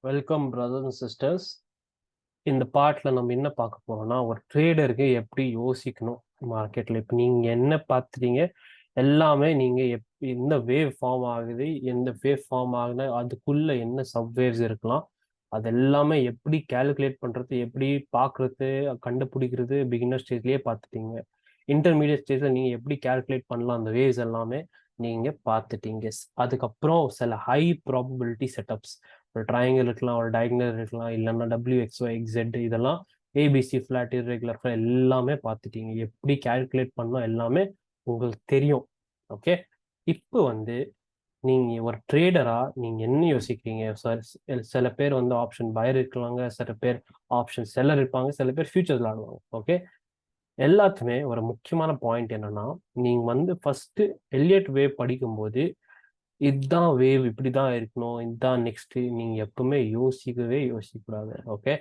Welcome brothers and sisters. இந்த பார்ட்ல நம்ம என்ன பார்க்க போறோம்னா, ஒரு ட்ரேடருக்கு எப்படி யோசிக்கணும் மார்க்கெட்ல. இப்போ நீங்க என்ன பார்த்துட்டீங்க, எல்லாமே நீங்க எந்த வேவ் ஃபார்ம் ஆகுது, எந்த வேவ் ஃபார்ம் ஆகுது, அதுக்குள்ள என்ன சப்வேவ்ஸ் இருக்கலாம், அது எல்லாமே எப்படி கால்குலேட் பண்றது, எப்படி பார்க்கறது, கண்டுபிடிக்கிறது பிகினர் ஸ்டேஜ்லயே பார்த்துட்டீங்க. இன்டர்மீடியட் ஸ்டேஜ்ல நீங்க எப்படி கால்குலேட் பண்ணலாம் அந்த வேவ்ஸ் எல்லாமே நீங்க பார்த்துட்டீங்க. அதுக்கப்புறம் சில ஹை ப்ராபபிலிட்டி செட்டப்ஸ், ஒரு ட்ரையாங்கிள் இருக்கலாம், ஒரு டயகனல் இருக்கலாம், இல்லைன்னா WXY XZ, இதெல்லாம் ஏபிசி ஃபிளாட் இர்ரெகுலர் எல்லாமே பார்த்துட்டீங்க. எப்படி கால்குலேட் பண்ணோம் எல்லாமே உங்களுக்கு தெரியும். ஓகே, இப்போ வந்து நீங்க ஒரு ட்ரேடரா நீங்க என்ன யோசிக்கிறீங்க? சில பேர் வந்து ஆப்ஷன் பயர் இருக்கலாங்க, சில பேர் ஆப்ஷன் செல்லர் இருப்பாங்க, சில பேர் ஃபியூச்சர்ஸ் விளாடுவாங்க. ஓகே, எல்லாத்துமே ஒரு முக்கியமான பாயிண்ட் என்னன்னா, நீங்க வந்து ஃபர்ஸ்ட் எல்லியட் வேவ் படிக்கும்போது இதுதான் வேவ், இப்படிதான் இருக்கணும், இதுதான் நெக்ஸ்ட், நீங்க எப்பவுமே யோசிக்கக்கூடாது. ஓகே,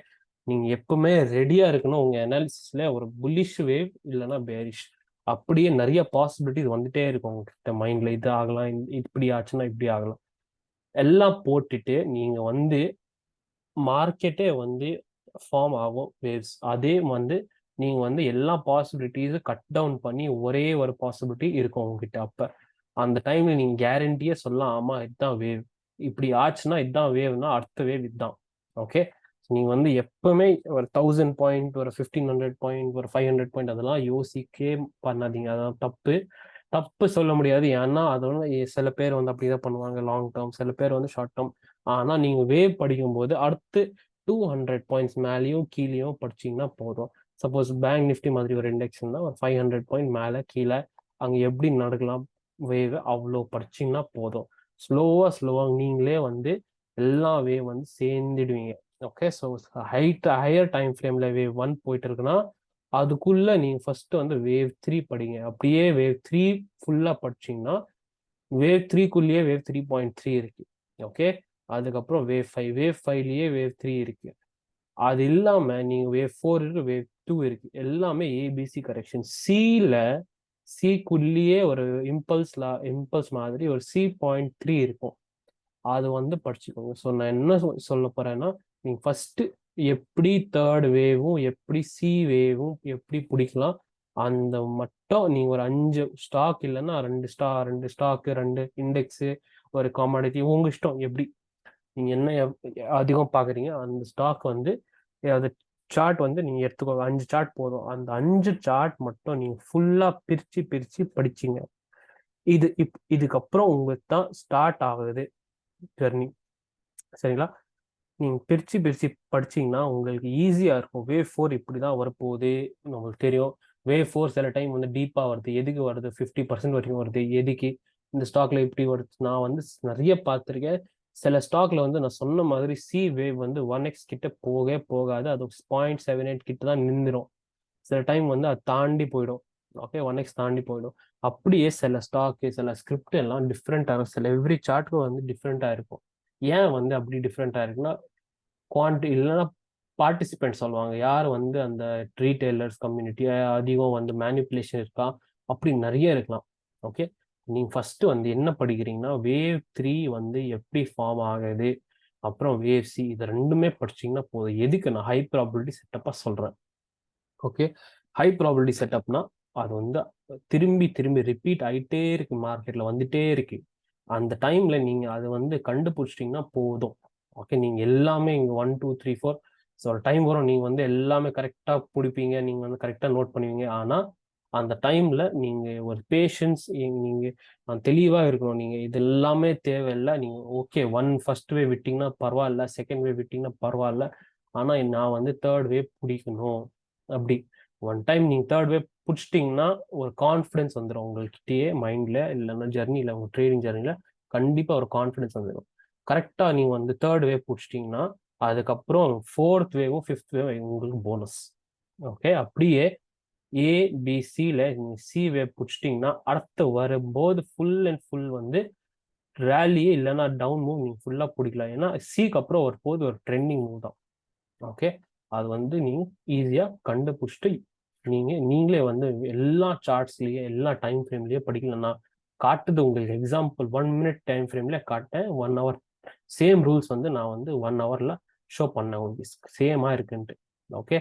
நீங்க எப்பவுமே ரெடியா இருக்கணும். உங்க அனாலிசிஸ்ல ஒரு புல்லிஷ் வேவ் இல்லைன்னா பேரிஷ், அப்படியே நிறைய பாசிபிலிட்டிஸ் வந்துட்டே இருக்கும் உங்ககிட்ட மைண்ட்ல. இது ஆகலாம், இப்படி ஆச்சுன்னா இப்படி ஆகலாம், எல்லாம் போட்டுட்டு நீங்க வந்து மார்க்கெட்டே வந்து ஃபார்ம் ஆகும் வேவ்ஸ். அதே வந்து நீங்க வந்து எல்லா பாசிபிலிட்டிஸும் கட் டவுன் பண்ணி ஒரே ஒரு பாசிபிலிட்டி இருக்கும் உங்ககிட்ட. அப்ப அந்த டைம்ல நீங்க கேரண்டியே சொல்லலாம், ஆமா இதுதான் வேவ், இப்படி ஆச்சுன்னா இதுதான் வேவ்னா அடுத்த வேவ் இதுதான். ஓகே, நீங்க வந்து எப்பவுமே ஒரு 1000 பாயிண்ட், ஒரு 1500 பாயிண்ட், ஒரு 500 பாயிண்ட் அதெல்லாம் யோசிக்கவே பண்ணாதீங்க. அதான் தப்பு. தப்பு சொல்ல முடியாது, ஏன்னா அது வந்து சில பேர் வந்து அப்படிதான் பண்ணுவாங்க லாங் டேர்ம், சில பேர் வந்து ஷார்ட் டேர்ம். ஆனா நீங்க வேவ் படிக்கும்போது அடுத்து 200 பாயிண்ட்ஸ் மேலேயும் கீழேயும் படிச்சீங்கன்னா போதும். சப்போஸ் பேங்க் நிஃப்டி மாதிரி ஒரு இண்டெக்ஸ்னா ஒரு 500 பாயிண்ட் மேலே கீழே அங்க எப்படி நடக்கலாம் வேவ், அவ்வளோ படிச்சீங்கன்னா போதும். ஸ்லோவா நீங்களே வந்து எல்லா வேவ் வந்து சேர்ந்துடுவீங்க. ஓகே, ஸோ ஹையர் டைம் ஃப்ரேம்ல வேவ் 1 போயிட்டு இருக்குன்னா அதுக்குள்ள நீங்க ஃபர்ஸ்ட் வந்து வேவ் 3 படிங்க. அப்படியே வேவ் 3 ஃபுல்லா படிச்சீங்கன்னா வேவ் 3க்குள்ளேயே வேவ் 3.3 இருக்கு. ஓகே, அதுக்கப்புறம் வேவ் 5லயே வேவ் 3 இருக்கு. அது இல்லாம நீங்க வேவ் 4 இருக்கு, வேவ் 2 இருக்கு, எல்லாமே ஏபிசி கரெக்ஷன். சிக்குள்ளேயே ஒரு இம்பல்ஸ் மாதிரி ஒரு C.3 இருக்கும். அது வந்து படிச்சுக்கோங்க. ஸோ நான் என்ன சொல்ல போறேன்னா, நீங்க ஃபர்ஸ்ட் எப்படி தேர்ட் வேவும் எப்படி சி வேவும் எப்படி பிடிக்கலாம், அந்த மட்டும் நீங்க ஒரு 5 ஸ்டாக் இல்லைன்னா ரெண்டு ஸ்டாக், 2 இண்டெக்ஸ், ஒரு காமாடிட்டி, உங்க இஷ்டம். எப்படி நீங்க என்ன அதிகம் பாக்குறீங்க அந்த ஸ்டாக் வந்து அது சார்ட் வந்து நீங்க எடுத்துக்கோங்க. 5 சார்ட் போதும். அந்த 5 சார்ட் மட்டும் நீங்க ஃபுல்லா பிரிச்சு பிரிச்சு படிச்சீங்க. இதுக்கப்புறம் உங்களுக்கு தான் ஸ்டார்ட் ஆகுது ஜெர்னி. சரிங்களா? நீங்க பிரிச்சு பிரிச்சு படிச்சீங்கன்னா உங்களுக்கு ஈஸியா இருக்கும். வேவ் 4 இப்படிதான் வரப்போகுது நம்மளுக்கு தெரியும். வேவ் 4 சில டைம் வந்து டீப்பா வருது. எதுக்கு வருது? 50% வரைக்கும் வருது. எதுக்கு இந்த ஸ்டாக்ல இப்படி வருது? நான் வந்து நிறைய பார்த்துருக்கேன். சில ஸ்டாக்ல வந்து நான் சொன்ன மாதிரி சி வேவ் வந்து 1x கிட்ட போகாது. அது 0.78 கிட்ட தான் நின்றுடும். சில டைம் வந்து அது தாண்டி போயிடும். ஓகே, 1x தாண்டி போயிடும். அப்படியே சில ஸ்டாக்கு, சில ஸ்கிரிப்ட் எல்லாம் டிஃப்ரெண்டா இருக்கும். சில எவ்ரி சார்ட்டுக்கும் வந்து டிஃப்ரெண்டா இருக்கும். ஏன் வந்து அப்படி டிஃப்ரெண்டா இருக்குன்னா, இல்லைன்னா பார்ட்டிசிபென்ட் சொல்லுவாங்க, யார் வந்து அந்த ரீட்டைலர்ஸ் கம்யூனிட்டி அதிகம் வந்து மேனிப்புலேஷன் இருக்கா, அப்படி நிறைய இருக்கலாம். ஓகே, நீங்க ஃபர்ஸ்ட் வந்து என்ன படிக்கிறீங்கன்னா வேவ் 3 வந்து எப்படி ஃபார்ம் ஆகுது, அப்புறம் வேவ் 4 இது ரெண்டுமே படிச்சீங்கன்னா போதும். எதுக்கு நான் ஹை ப்ராபபிலிட்டி செட்டப்பா சொல்றேன். ஓகே, ஹை ப்ராபபிலிட்டி செட்டப்னா அது வந்து திரும்பி திரும்பி ரிப்பீட் ஆயிட்டே இருக்கு, மார்க்கெட்ல வந்துட்டே இருக்கு. அந்த டைம்ல நீங்க அதை வந்து கண்டுபிடிச்சிட்டீங்கன்னா போதும். ஓகே, நீங்க எல்லாமே இங்க 1 2 3 4 ஒரு டைம் வரும், நீங்க வந்து எல்லாமே கரெக்டா பிடிப்பீங்க, நீங்க வந்து கரெக்டா நோட் பண்ணுவீங்க. ஆனா அந்த டைம்ல நீங்க ஒரு பேஷன்ஸ், நீங்க தெளிவா இருக்கணும். நீங்க இது எல்லாமே தேவையில்லை. நீங்க ஓகே, ஃபர்ஸ்ட் வே விட்டீங்கன்னா பரவாயில்ல, செகண்ட் வே விட்டீங்கன்னா பரவாயில்ல, ஆனா நான் வந்து தேர்ட் வே பிடிக்கணும். அப்படி டைம் நீங்க தேர்ட் வே பிடிச்சிட்டிங்கன்னா ஒரு கான்ஃபிடன்ஸ் வந்துடும் உங்கள்கிட்டயே மைண்ட்ல, இல்லைன்னா ஜெர்னில, உங்க ட்ரேடிங் ஜெர்னில கண்டிப்பா ஒரு கான்ஃபிடன்ஸ் வந்துடும். கரெக்டா நீங்க வந்து தேர்ட் வே பிடிச்சிட்டிங்கன்னா அதுக்கப்புறம் ஃபோர்த் வேவும் ஃபிஃப்த் வேவும் உங்களுக்கு போனஸ். ஓகே, அப்படியே ஏபிசியில நீங்க சி வே பிடிச்சிட்டிங்கன்னா அடுத்து வரும்போது ஃபுல் அண்ட் ஃபுல் வந்து ரேலியே இல்லைன்னா டவுன் மூவ் நீங்க ஃபுல்லா பிடிக்கலாம். ஏன்னா சிக்கு அப்புறம் வரும்போது ஒரு ட்ரெண்டிங் மூவ் தான். ஓகே, அது வந்து நீங்க ஈஸியா கண்டுபிடிச்சிட்டு நீங்களே வந்து எல்லா சார்ட்ஸ்லயே எல்லா டைம் ஃப்ரேம்லயே படிக்கலாம். நான் காட்டுது உங்களுக்கு எக்ஸாம்பிள் 1 மினிட் டைம் ஃப்ரேம்ல காட்டேன், 1 ஹவர் சேம் ரூல்ஸ் வந்து நான் வந்து 1 ஹவர்ல ஷோ பண்ணேன் உங்களுக்கு சேமா இருக்குன்ட்டு. ஓகே,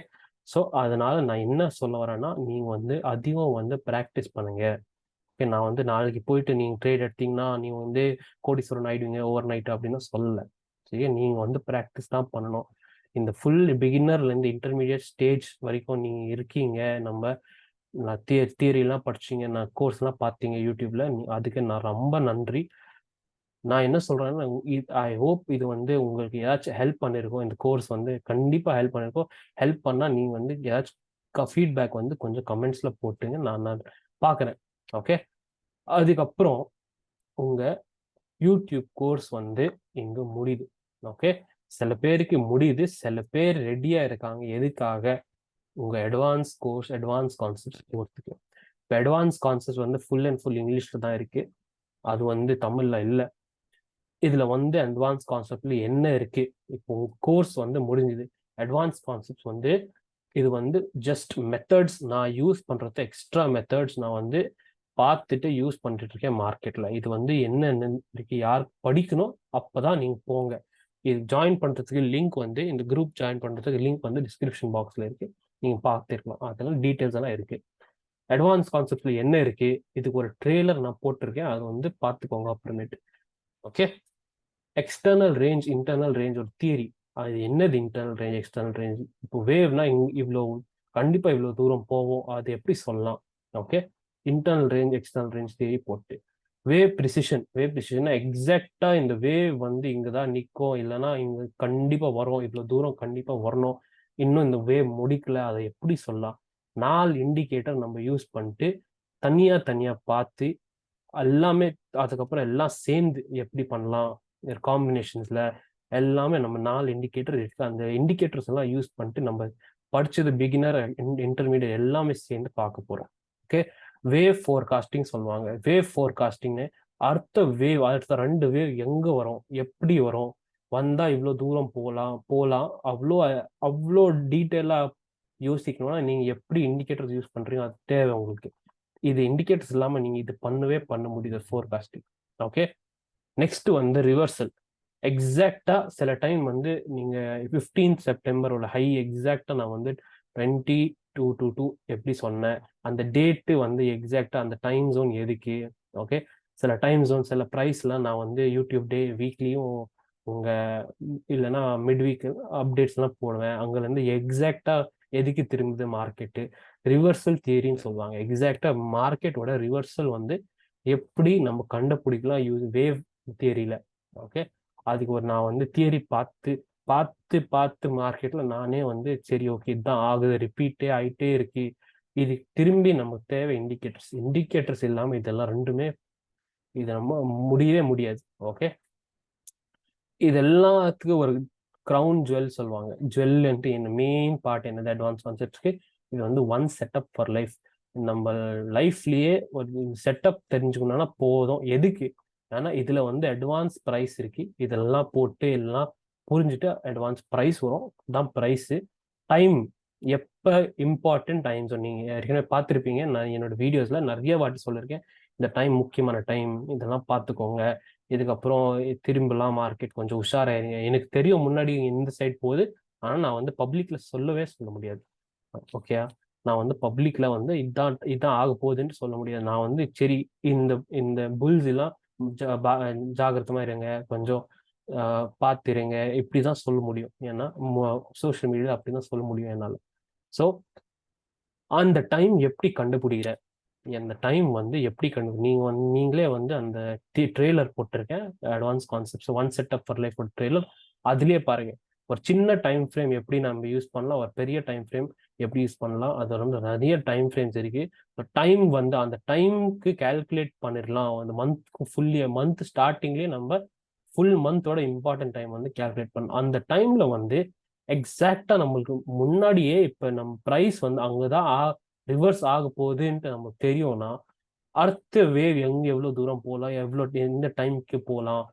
ஸோ அதனால நான் என்ன சொல்ல வரேன்னா, நீங்க வந்து அதிகம் வந்து ப்ராக்டிஸ் பண்ணுங்க. ஓகே, நான் வந்து நாளைக்கு போயிட்டு நீங்க ட்ரேட் எடுத்தீங்கன்னா நீங்க வந்து கோடீஸ்வரன் ஆயிடுவீங்க ஓவர் நைட் அப்படின்னு சொல்லல. சரியா, நீங்க வந்து ப்ராக்டிஸ் தான் பண்ணணும். இந்த ஃபுல் பிகினர்ல இருந்து இன்டர்மீடியட் ஸ்டேஜ் வரைக்கும் நீங்க இருக்கீங்க. நம்ம நான் தியரிலாம் படிச்சீங்க, நான் கோர்ஸ்லாம் பார்த்தீங்க யூடியூப்ல, அதுக்கு நான் ரொம்ப நன்றி. நான் என்ன சொல்றேன்னா, ஐ ஹோப் இது வந்து உங்களுக்கு ஏதாச்சும் ஹெல்ப் பண்ணிருக்கும். இந்த கோர்ஸ் வந்து கண்டிப்பா ஹெல்ப் பண்ணிருக்கும். ஹெல்ப் பண்ணா நீங்க வந்து ஏதாச்சும் ஃபீட்பேக் வந்து கொஞ்சம் கமெண்ட்ஸ்ல போட்டுங்க. நான் நான் பார்க்குறேன். ஓகே, அதுக்கப்புறம் உங்க யூடியூப் கோர்ஸ் வந்து இங்க முடியுது. ஓகே, சில பேருக்கு முடியுது, சில பேர் ரெடியா இருக்காங்க. எதுக்காக? உங்க அட்வான்ஸ் கோர்ஸ், அட்வான்ஸ் கான்செப்ட்ஸ் போறதுக்கு. இப்போ அட்வான்ஸ் கான்செப்ட் வந்து ஃபுல் அண்ட் ஃபுல் இங்கிலீஷ்ல தான் இருக்கு. அது வந்து தமிழ்ல இல்லை. இதுல வந்து அட்வான்ஸ் கான்செப்ட்ல என்ன இருக்கு? இப்போ கோர்ஸ் வந்து முடிஞ்சுது. அட்வான்ஸ் கான்செப்ட்ஸ் வந்து இது வந்து ஜஸ்ட் மெத்தட்ஸ் நான் யூஸ் பண்றது, எக்ஸ்ட்ரா மெத்தட்ஸ் நான் வந்து பார்த்துட்டு யூஸ் பண்ணிட்டு இருக்கேன் மார்க்கெட்ல. இது வந்து என்னென்ன இருக்கு, யார் படிக்கணும் அப்பதான் நீங்க போங்க. இது ஜாயின் பண்றதுக்கு லிங்க் வந்து, இந்த குரூப் ஜாயின் பண்றதுக்கு லிங்க் வந்து டிஸ்கிரிப்ஷன் பாக்ஸ்ல இருக்கு. நீங்க பார்த்துருக்கலாம், அதெல்லாம் டீட்டெயில்ஸ் எல்லாம் இருக்கு. அட்வான்ஸ் கான்செப்ட்ல என்ன இருக்கு, இதுக்கு ஒரு ட்ரெய்லர் நான் போட்டிருக்கேன், அதை வந்து பார்த்துக்கோங்க அப்புறமேட்டு. Okay, external range, internal range ஒரு தியரி. அது என்னது இன்டர்னல் ரேஞ்ச், எக்ஸ்டர்னல் ரேஞ்ச்? இப்போ வேவ்னா இவ்வளோ கண்டிப்பா இவ்வளோ தூரம் போவோம், அது எப்படி சொல்லலாம்? Okay, internal range external range theory போட்டு வேவ் ப்ரிசிஷன். வேவ் ப்ரிசிஷன்னா எக்ஸாக்டா இந்த வேவ் வந்து இங்கதான் நிற்கும், இல்லைன்னா இங்க கண்டிப்பா வரும், இவ்வளோ தூரம் கண்டிப்பா வரணும், இன்னும் இந்த வேவ் முடிக்கல, அதை எப்படி சொல்லலாம்? 4 இண்டிகேட்டர் நம்ம யூஸ் பண்ணிட்டு தனியா தனியா பார்த்து எல்லாமே, அதுக்கப்புறம் எல்லாம் சேர்ந்து எப்படி பண்ணலாம் காம்பினேஷன்ஸ்ல, எல்லாமே நம்ம 4 இண்டிகேட்டர் இருக்கு. அந்த இண்டிகேட்டர்ஸ் எல்லாம் யூஸ் பண்ணிட்டு நம்ம படிச்சது பிகினர், இன்டர்மீடியட் எல்லாமே சேர்ந்து பார்க்க போறோம். ஓகே, வேவ் ஃபோர்காஸ்டிங் சொல்லுவாங்க. வேவ் ஃபோர்காஸ்டிங்னு அடுத்த 2 வேவ் எங்க வரும், எப்படி வரும், வந்தா இவ்வளவு தூரம் போகலாம் போகலாம், அவ்வளோ அவ்வளோ டீட்டெயிலா யோசிக்கணும்னா நீங்க எப்படி இண்டிகேட்டர்ஸ் யூஸ் பண்றீங்க, அது தேவை உங்களுக்கு. இது இண்டிகேட்டர்ஸ் இல்லாம நீங்க இது பண்ண முடியாது ஃபோர்காஸ்டிங். ஓகே, நெக்ஸ்ட் வந்து ரிவர்சல். எக்ஸாக்டா சில டைம் வந்து நீங்க 15 செப்டம்பரோட ஹை எக்ஸாக்டா நான் வந்து 22 எப்படி சொன்னேன், அந்த டேட்டு வந்து எக்ஸாக்டா அந்த டைம் ஜோன் எதுக்கு? ஓகே, சில டைம் ஜோன், சில ப்ரைஸ்லாம் நான் வந்து யூடியூப் டே வீக்லியும் உங்க இல்லைன்னா மிட் வீக் அப்டேட்ஸ் எல்லாம் போடுவேன். அங்க இருந்து எக்ஸாக்டா எதுக்கு திரும்புது மார்க்கெட்டு, ரிவர்சல் தியரின்னு சொல்லுவாங்க. எக்ஸாக்டா மார்க்கெட்டோட ரிவர்சல் வந்து எப்படி நம்ம கண்டுபிடிக்கலாம் வேவ் தியரியில. ஓகே, அதுக்கு ஒரு நான் வந்து தியரி பார்த்து பார்த்து பார்த்து மார்க்கெட்ல நானே வந்து சரி ஓகே இதுதான் ஆகுது, ரிப்பீட்டே ஆயிட்டே இருக்கு, இது திரும்பி நமக்கு தேவை இண்டிகேட்டர்ஸ். இண்டிகேட்டர்ஸ் இல்லாம இதெல்லாம் ரெண்டுமே இது நம்ம முடியவே முடியாது. ஓகே, இது எல்லாத்துக்கும் ஒரு கிரவுன் ஜுவல் சொல்லுவாங்க. ஜுவல்ன்ட்டு என்ன மெயின் பார்ட் என்னது அட்வான்ஸ் கான்செப்ட்ஸ்க்கு, இது வந்து ஒன் செட்டப் ஃபார் லைஃப். நம்ம லைஃப்லயே ஒரு செட்டப் தெரிஞ்சுக்கணும்னா போதும். எதுக்கு? ஏன்னா இதுல வந்து அட்வான்ஸ் ப்ரைஸ் இருக்கு, இதெல்லாம் போட்டு எல்லாம் புரிஞ்சுட்டு அட்வான்ஸ் ப்ரைஸ் வரும், தான் ப்ரைஸ். டைம் எப்ப இம்பார்ட்டன்ட் டைம் சொன்னீங்க ஏற்கனவே பார்த்துருப்பீங்க, நான் என்னோட வீடியோஸ்ல நிறைய வாட்டி சொல்லியிருக்கேன். இந்த டைம் முக்கியமான டைம், இதெல்லாம் பார்த்துக்கோங்க. இதுக்கப்புறம் திரும்பலாம் மார்க்கெட் கொஞ்சம் உஷாராயிருங்க. எனக்கு தெரியும் முன்னாடி இந்த சைட் போகுது, ஆனா நான் வந்து பப்ளிக்ல சொல்ல முடியாது. ஓகே, நான் வந்து பப்ளிக்ல வந்து இதான் இதான் ஆக போகுதுன்னு சொல்ல முடியாது. நான் வந்து சரி இந்த இந்த புல்ஸ் எல்லாம் ஜாகிரதமா இருங்க, கொஞ்சம் பார்த்துருங்க, இப்படிதான் சொல்ல முடியும். ஏன்னா சோசியல் மீடியா அப்படிதான் சொல்ல முடியும் என்னால. ஸோ அந்த டைம் எப்படி கண்டுபிடிக்கிற, அந்த டைம் வந்து எப்படி நீங்க வந்து நீங்களே வந்து அந்த ட்ரெய்லர் போட்டிருக்கேன், advance concepts one setup for life trailer, அதுலயே பாருங்க ஒரு சின்ன டைம் ஃப்ரேம் எப்படி நம்ம யூஸ் பண்ணலாம், ஒரு பெரிய டைம் ஃப்ரேம் எப்படி யூஸ் பண்ணலாம், அது வந்து நிறைய டைம் ஃப்ரேம்ஸ் இருக்கு. டைம் வந்து அந்த டைமுக்கு கால்குலேட் பண்ணிடலாம். அந்த மந்த் ஸ்டார்டிங்லேயே நம்ம ஃபுல் மந்தோட இம்பார்ட்டன்ட் டைம் வந்து கால்குலேட் பண்ணலாம். அந்த டைம்ல வந்து எக்ஸாக்டா நம்மளுக்கு முன்னாடியே இப்ப நம்ம ப்ரைஸ் வந்து அங்கதான் ரிவர்ஸ் ஆக போகுதுன்ட்டு நமக்கு தெரியும்னா, அடுத்த வேவ் எவ்வளவு தூரம் போகலாம், எந்த டைமுக்கு போகலாம்,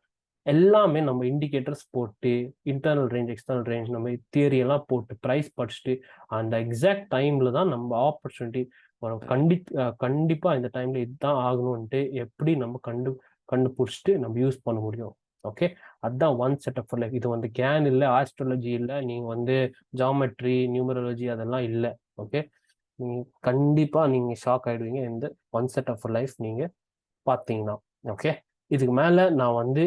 எல்லாமே நம்ம இண்டிகேட்டர்ஸ் போட்டு இன்டர்னல் ரேஞ்ச் எக்ஸ்டர்னல் ரேஞ்ச் நம்ம தியரி எல்லாம் போட்டு ப்ரைஸ் படிச்சுட்டு அந்த எக்ஸாக்ட் டைம்ல தான் நம்ம ஆப்பர்ச்சுனிட்டி வரும். கண்டிப்பா இந்த டைம்ல இதுதான் ஆகணும்ன்ட்டு எப்படி நம்ம கண்டுபிடிச்சிட்டு நம்ம யூஸ் பண்ண முடியும். ஓகே, அதுதான் ஒன் செட் ஆஃப் லைஃப். இது வந்து கேன் இல்லை, ஆஸ்ட்ராலஜி இல்லை, நீங்க வந்து ஜாமெட்ரி நியூமராலஜி அதெல்லாம் இல்லை. ஓகே, நீங்க கண்டிப்பா நீங்க ஷாக் ஆயிடுவீங்க இந்த ஒன் செட் ஆஃப் லைஃப் நீங்க பார்த்தீங்கன்னா. ஓகே, இதுக்கு மேல நான் வந்து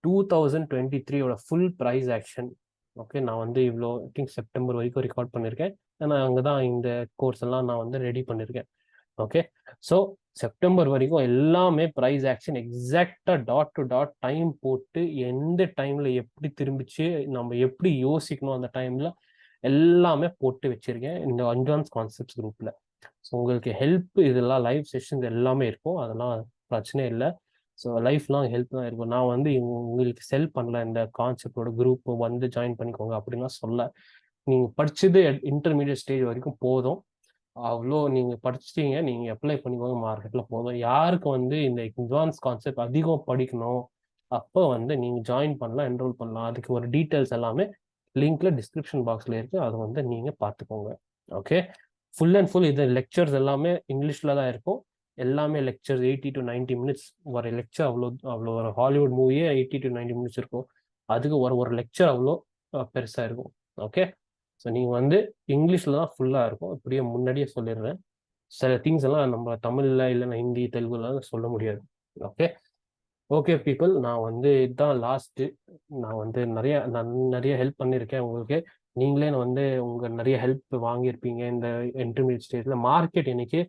2023 ஃபுல் ப்ரைஸ் ஆக்ஷன், ஓகே, நான் வந்து இவ்வளோ திங்க் செப்டம்பர் வரைக்கும் ரெக்கார்ட் பண்ணியிருக்கேன். ஏன்னா அங்கே தான் இந்த கோர்ஸ் எல்லாம் நான் வந்து ரெடி பண்ணியிருக்கேன். ஓகே, ஸோ செப்டம்பர் வரைக்கும் எல்லாமே ப்ரைஸ் ஆக்ஷன் எக்ஸாக்டா டாட் டு டாட் டைம் போட்டு எந்த டைம்ல எப்படி திரும்பிச்சு நம்ம எப்படி யோசிக்கணும் அந்த டைம்ல எல்லாமே போட்டு வச்சிருக்கேன் இந்த அட்வான்ஸ் கான்செப்ட்ஸ் குரூப்ல. ஸோ உங்களுக்கு ஹெல்ப் இதெல்லாம் லைவ் செஷன்ஸ் எல்லாமே இருக்கும், அதெல்லாம் பிரச்சனை இல்லை. ஸோ லைஃப் லாங் ஹெல்ப் தான் இருக்கும். நான் வந்து உங்களுக்கு செல் பண்ணல இந்த கான்செப்டோட குரூப் வந்து ஜாயின் பண்ணிக்கோங்க அப்படின்னா சொல்ல. நீங்க படிச்சது இன்டர்மீடியட் ஸ்டேஜ் வரைக்கும் போதும், அவ்வளோ நீங்க படிச்சிட்டீங்க, நீங்க அப்ளை பண்ணிக்கோங்க மார்க்கெட்ல போதும். யாருக்கு வந்து இந்த அட்வான்ஸ் கான்செப்ட் அதிகம் படிக்கணும் அப்போ வந்து நீங்க ஜாயின் பண்ணலாம், என்ரோல் பண்ணலாம். அதுக்கு ஒரு டீட்டெயில்ஸ் எல்லாமே லிங்க்ல டிஸ்கிரிப்ஷன் பாக்ஸ்ல இருக்கு, அதை வந்து நீங்க பார்த்துக்கோங்க. ஓகே, ஃபுல் அண்ட் ஃபுல் இது லெக்சர்ஸ் எல்லாமே இங்கிலீஷ்ல தான் இருக்கும். எல்லாமே லெக்சர்ஸ் 80 to 90 மினிட்ஸ் ஒரு லெக்சர். அவ்வளோ ஒரு ஹாலிவுட் மூவியே 80 to 90 மினிட்ஸ் இருக்கும். அதுக்கு ஒரு ஒரு லெக்சர் அவ்வளோ பெருசா இருக்கும். ஓகே, ஸோ நீங்கள் வந்து இங்கிலீஷில் தான் ஃபுல்லாக இருக்கும். இப்படியே முன்னாடியே சொல்லிடுறேன், சில திங்ஸ் எல்லாம் நம்ம தமிழில் இல்லைன்னா ஹிந்தி தெலுங்குலாம் சொல்ல முடியாது. ஓகே, ஓகே பீப்புள், நான் வந்து இதுதான் லாஸ்ட்டு. நான் நிறைய ஹெல்ப் பண்ணியிருக்கேன் உங்களுக்கு. நீங்களே வந்து நிறைய ஹெல்ப் வாங்கியிருப்பீங்க இந்த இன்டர்மீடியட் ஸ்டேஜில். மார்க்கெட் இன்னைக்கு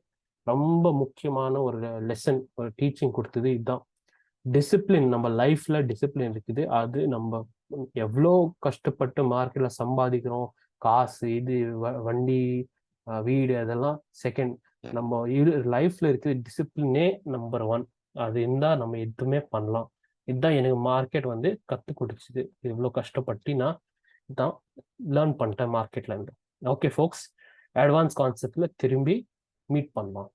ரொம்ப முக்கியமான ஒரு லெசன், ஒரு டீச்சிங் கொடுத்தது இதுதான். டிசிப்ளின், நம்ம லைஃப்ல டிசிப்ளின் இருக்குது. அது நம்ம எவ்வளோ கஷ்டப்பட்டு மார்க்கெட்ல சம்பாதிக்கிறோம், காசு இது வண்டி வீடு அதெல்லாம் செகண்ட். நம்ம லைஃப்ல இருக்கிற டிசிப்ளினே நம்பர் 1. அது இருந்தா நம்ம எதுவுமே பண்ணலாம். இதுதான் எனக்கு மார்க்கெட் வந்து கத்து கொடுத்துது. இவ்வளோ கஷ்டப்பட்டு நான் தான் லேர்ன் பண்ணிட்டேன் மார்க்கெட்ல இருந்து. ஓகே ஃபோக்ஸ், அட்வான்ஸ் கான்செப்ட்ல திரும்பி மீட் பண்ணலாம்.